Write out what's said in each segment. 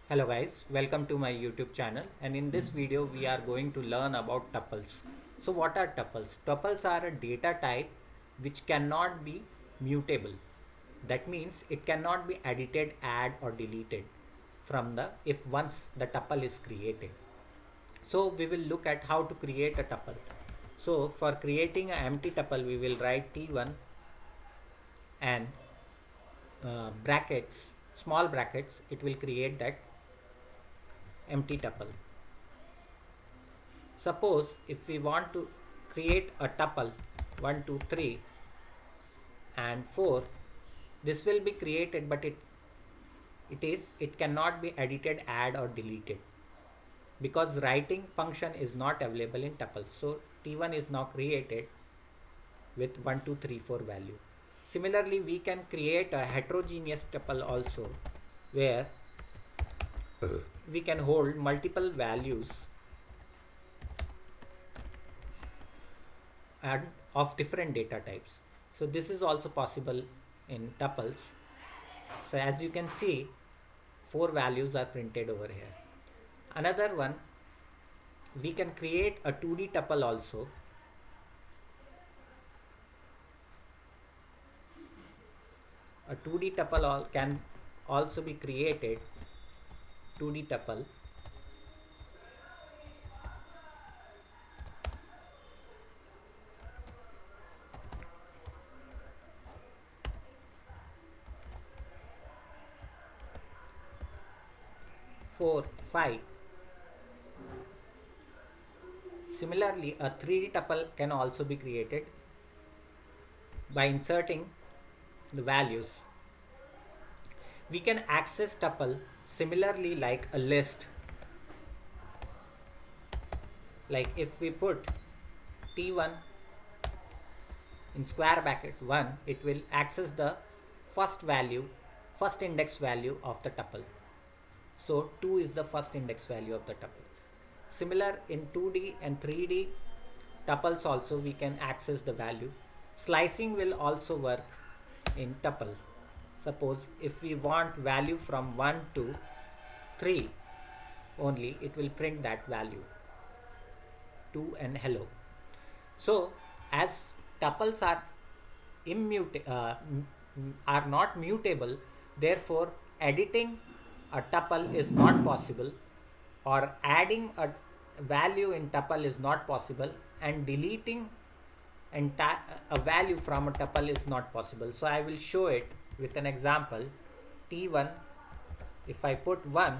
Hello guys, welcome to my YouTube channel, and in this video we are going to learn about tuples. So what are tuples? Tuples are a data type which cannot be mutable. That means it cannot be edited, add or deleted from the if once the tuple is created. So we will look at how to create a tuple. So for creating an empty tuple we will write t1 and brackets, small brackets, it will create that empty tuple. Suppose if we want to create a tuple 1, 2, 3 and 4, this will be created, but it cannot be edited, add or deleted because writing function is not available in tuple. So T1 is now created with 1, 2, 3, 4 value. Similarly, we can create a heterogeneous tuple also where we can hold multiple values and of different data types. So this is also possible in tuples. So as you can see, 4 values are printed over here. Another one, we can create a 2D tuple also. A 2D tuple can also be created. 2D tuple. Four, 5. Similarly, a 3D tuple can also be created by inserting the values. We can access tuple similarly like a list. Like if we put T1 in square bracket 1, it will access the first index value of the tuple. So 2 is the first index value of the tuple. Similar in 2D and 3D tuples also we can access the value. Slicing will also work in tuple. Suppose if we want value from 1 to 3 only, it will print that value 2 and hello. So as tuples are are not mutable, therefore editing a tuple is not possible, or adding a value in tuple is not possible, and deleting a value from a tuple is not possible. So I will show it with an example. T1, if I put 1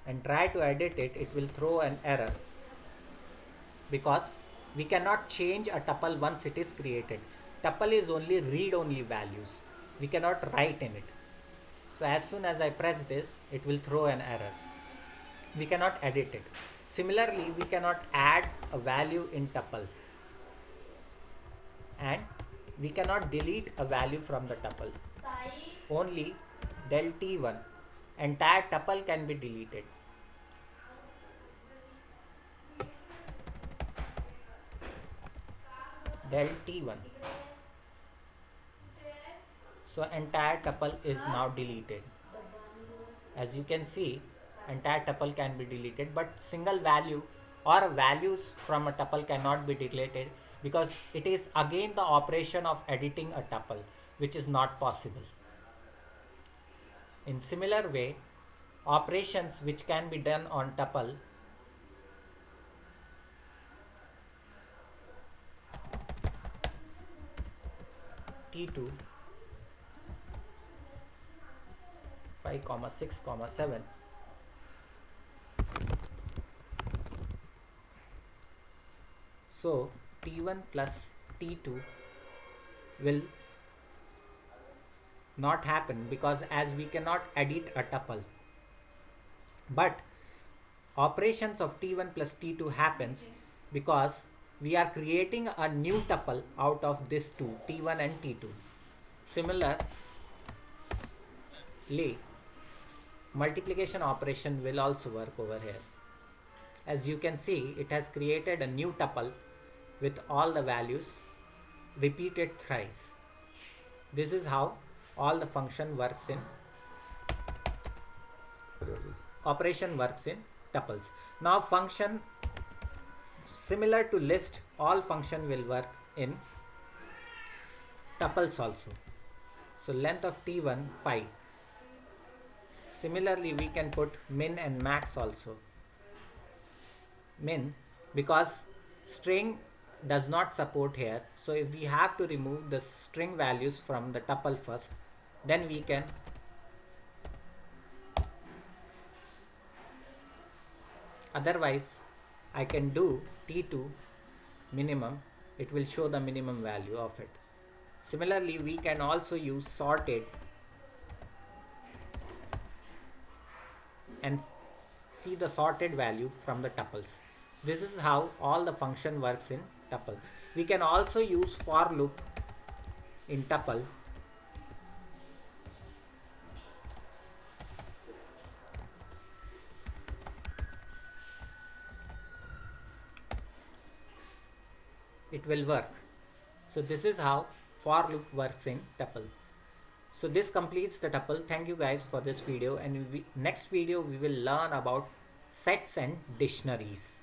and try to edit it, it will throw an error because we cannot change a tuple once it is created. Tuple is only read-only values. We cannot write in it. So as soon as I press this, it will throw an error. We cannot edit it. Similarly, we cannot add a value in tuple, and we cannot delete a value from the tuple. Only del T1, entire tuple can be deleted. Del T1. So entire tuple is now deleted. As you can see, entire tuple can be deleted, but single value or values from a tuple cannot be deleted because it is again the operation of editing a tuple, which is not possible. In similar way, operations which can be done on tuple T2 5, 6, 7. So T1 plus T2 will not happen because as we cannot edit a tuple. But operations of T1 plus T2 happens because we are creating a new tuple out of these two, T1 and T2. Similarly, multiplication operation will also work over here. As you can see, it has created a new tuple with all the values repeated thrice. This is how all the function works in operation works in tuples. Now function similar to list, all function will work in tuples also. So length of t1 5. Similarly we can put min and max also. Min, because string does not support here, so if we have to remove the string values from the tuple first, then we can otherwise I can do t2 minimum, it will show the minimum value of it. Similarly we can also use sorted and see the sorted value from the tuples. This is how all the function works in tuple. We can also use for loop in tuple. It will work. So this is how for loop works in tuple. So this completes the tuple. Thank you guys for this video, and next video we will learn about sets and dictionaries.